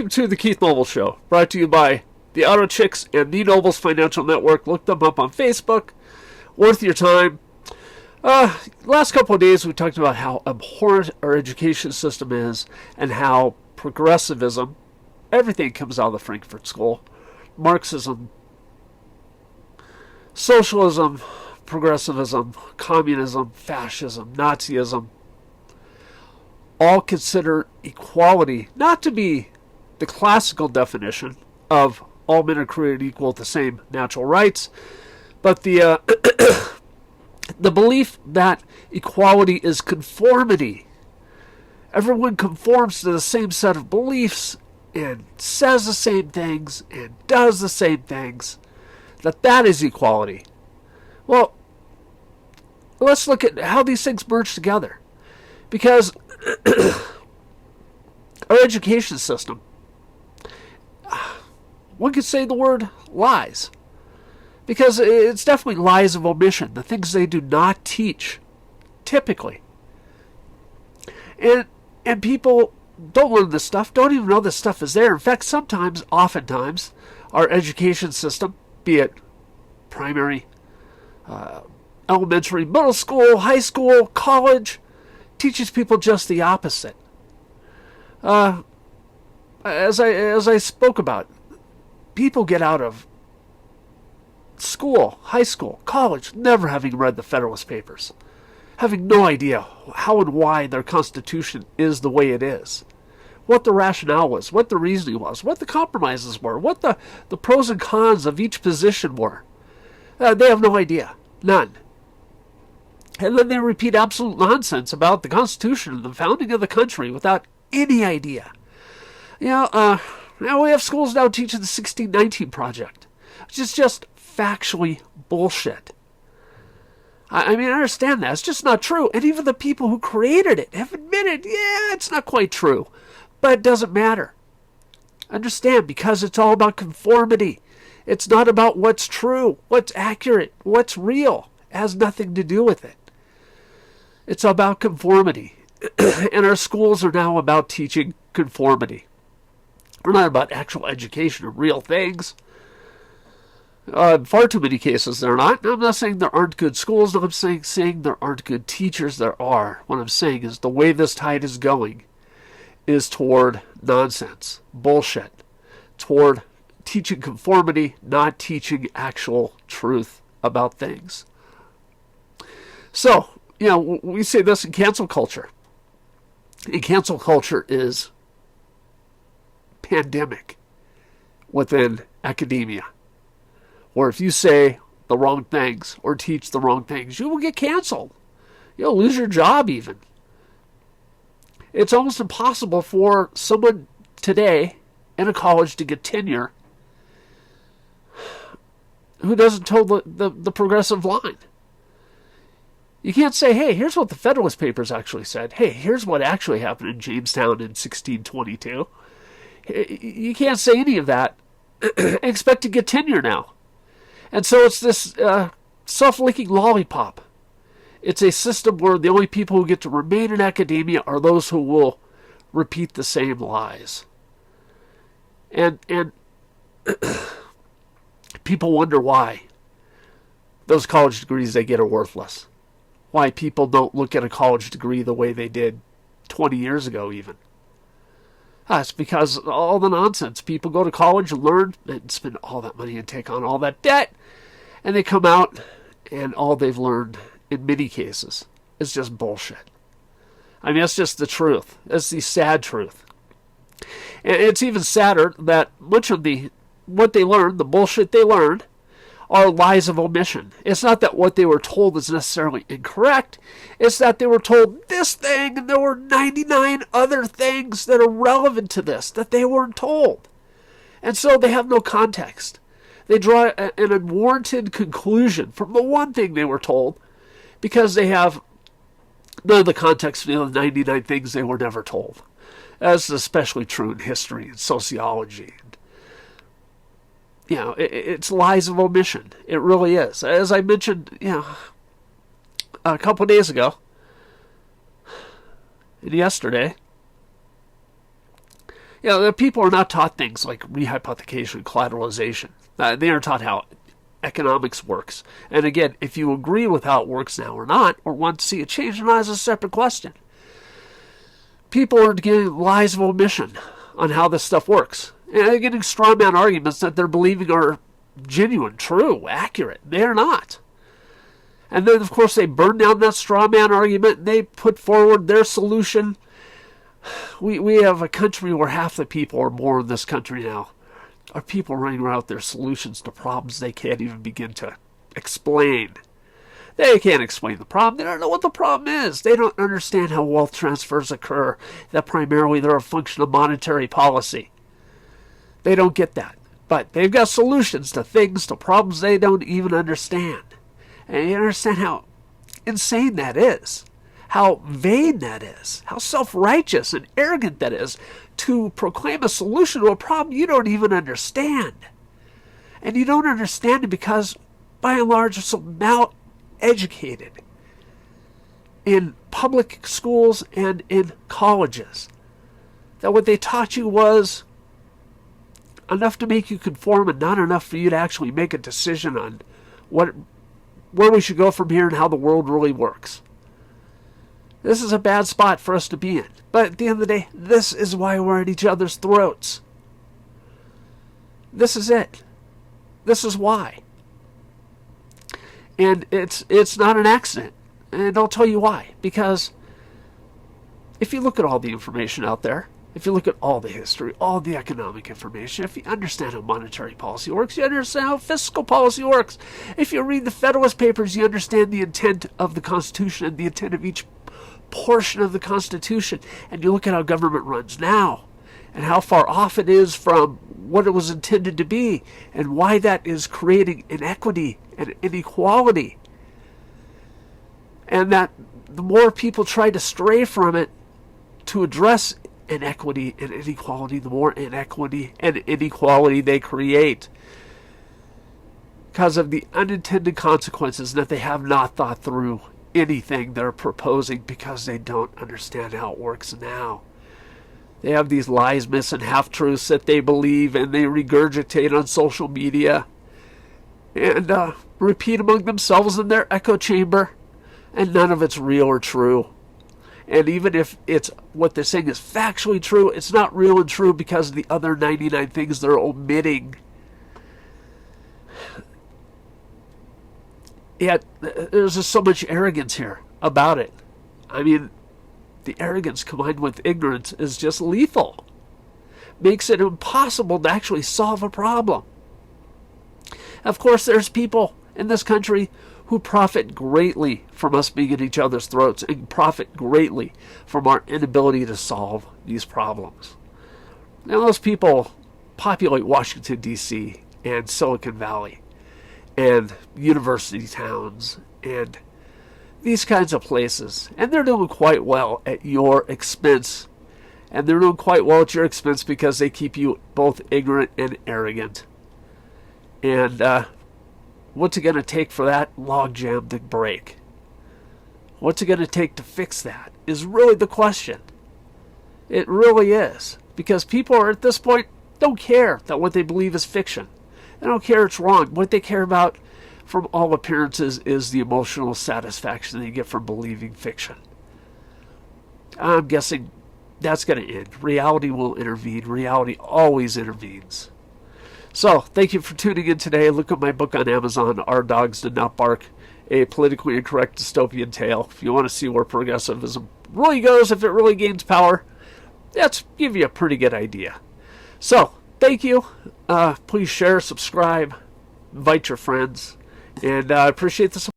Welcome to the Keith Noble Show, brought to you by the Auto Chicks and the Nobles Financial Network. Look them up on Facebook. Worth your time. Last couple of days we talked about how abhorrent our education system is and how progressivism, everything comes out of the Frankfurt School, Marxism, socialism, progressivism, communism, fascism, Nazism, all consider equality not to be the classical definition of all men are created equal with the same natural rights, but the the belief that equality is conformity. Everyone conforms to the same set of beliefs and says the same things and does the same things, that is equality. Well, let's look at how these things merge together. Because our education system, one could say the word lies. Because it's definitely lies of omission, the things they do not teach, typically. And people don't learn this stuff, don't even know this stuff is there. In fact, oftentimes, our education system, be it primary, elementary, middle school, high school, college, teaches people just the opposite. As I spoke about, people get out of school, high school, college, never having read the Federalist Papers, having no idea how and why their Constitution is the way it is, what the rationale was, what the reasoning was, what the compromises were, what the pros and cons of each position were. They have no idea. None. And then they repeat absolute nonsense about the Constitution and the founding of the country without any idea. Now we have schools now teaching the 1619 Project, which is just factually bullshit. I mean, I understand that. It's just not true. And even the people who created it have admitted, yeah, it's not quite true. But it doesn't matter. Understand, because it's all about conformity. It's not about what's true, what's accurate, what's real. It has nothing to do with it. It's about conformity. And our schools are now about teaching conformity. We're not about actual education of real things. Far too many cases they're not. I'm not saying there aren't good schools. I'm saying there aren't good teachers. There are. What I'm saying is the way this tide is going is toward nonsense, bullshit, toward teaching conformity, not teaching actual truth about things. So, we say this in cancel culture. And cancel culture is pandemic within academia. Or if you say the wrong things or teach the wrong things, you will get canceled. You'll lose your job even. It's almost impossible for someone today in a college to get tenure who doesn't toe the progressive line. You can't say, hey, here's what the Federalist Papers actually said. Hey, here's what actually happened in Jamestown in 1622. You can't say any of that and expect to get tenure now. And so it's this self-licking lollipop. It's a system where the only people who get to remain in academia are those who will repeat the same lies. And people wonder why those college degrees they get are worthless. Why people don't look at a college degree the way they did 20 years ago even. It's because all the nonsense. People go to college and learn and spend all that money and take on all that debt. And they come out and all they've learned, in many cases, is just bullshit. I mean, that's just the truth. That's the sad truth. And it's even sadder that much of what they learned, the bullshit they learned, are lies of omission. It's not that what they were told is necessarily incorrect. It's that they were told this thing and there were 99 other things that are relevant to this that they weren't told. And so they have no context. They draw an unwarranted conclusion from the one thing they were told because they have none of the context for the other 99 things they were never told. That's especially true in history and sociology. It's lies of omission. It really is. As I mentioned, a couple of days ago, and yesterday, The people are not taught things like rehypothecation, collateralization. They are taught how economics works. And again, if you agree with how it works now or not, or want to see a change or not, is a separate question. People are getting lies of omission on how this stuff works. And they're getting straw man arguments that they're believing are genuine, true, accurate. They're not. And then, of course, they burn down that straw man argument and they put forward their solution. We have a country where half the people are born in this country now are people running around with their solutions to problems they can't even begin to explain. They can't explain the problem. They don't know what the problem is. They don't understand how wealth transfers occur, that primarily they're a function of monetary policy. They don't get that. But they've got solutions to things, to problems they don't even understand. And you understand how insane that is, how vain that is, how self-righteous and arrogant that is to proclaim a solution to a problem you don't even understand. And you don't understand it because, by and large, you're so mal-educated in public schools and in colleges that what they taught you was enough to make you conform and not enough for you to actually make a decision on where we should go from here and how the world really works. This is a bad spot for us to be in. But at the end of the day, this is why we're at each other's throats. This is it. This is why. And it's not an accident. And I'll tell you why. Because if you look at all the information out there, if you look at all the history, all the economic information, if you understand how monetary policy works, you understand how fiscal policy works. If you read the Federalist Papers, you understand the intent of the Constitution and the intent of each portion of the Constitution. And you look at how government runs now and how far off it is from what it was intended to be and why that is creating inequity and inequality. And that the more people try to stray from it to address inequity and inequality, the more inequity and inequality they create because of the unintended consequences that they have not thought through anything they're proposing because they don't understand how it works now. They have these lies, myths, and half-truths that they believe and they regurgitate on social media and repeat among themselves in their echo chamber, and none of it's real or true. And even if it's what they're saying is factually true, it's not real and true because of the other 99 things they're omitting. Yet, there's just so much arrogance here about it. I mean, the arrogance combined with ignorance is just lethal. Makes it impossible to actually solve a problem. Of course, there's people in this country who profit greatly from us being at each other's throats and profit greatly from our inability to solve these problems. Now, those people populate Washington, D.C. and Silicon Valley and university towns and these kinds of places. And they're doing quite well at your expense. And they're doing quite well at your expense because they keep you both ignorant and arrogant. And what's it going to take for that logjam to break? What's it going to take to fix that is really the question. It really is. Because people are at this point don't care that what they believe is fiction. They don't care it's wrong. What they care about, from all appearances, is the emotional satisfaction they get from believing fiction. I'm guessing that's going to end. Reality will intervene. Reality always intervenes. So, thank you for tuning in today. Look at my book on Amazon, Our Dogs Did Not Bark, a politically incorrect dystopian tale. If you want to see where progressivism really goes, if it really gains power, that's give you a pretty good idea. So, thank you. Please share, subscribe, invite your friends, and I appreciate the support.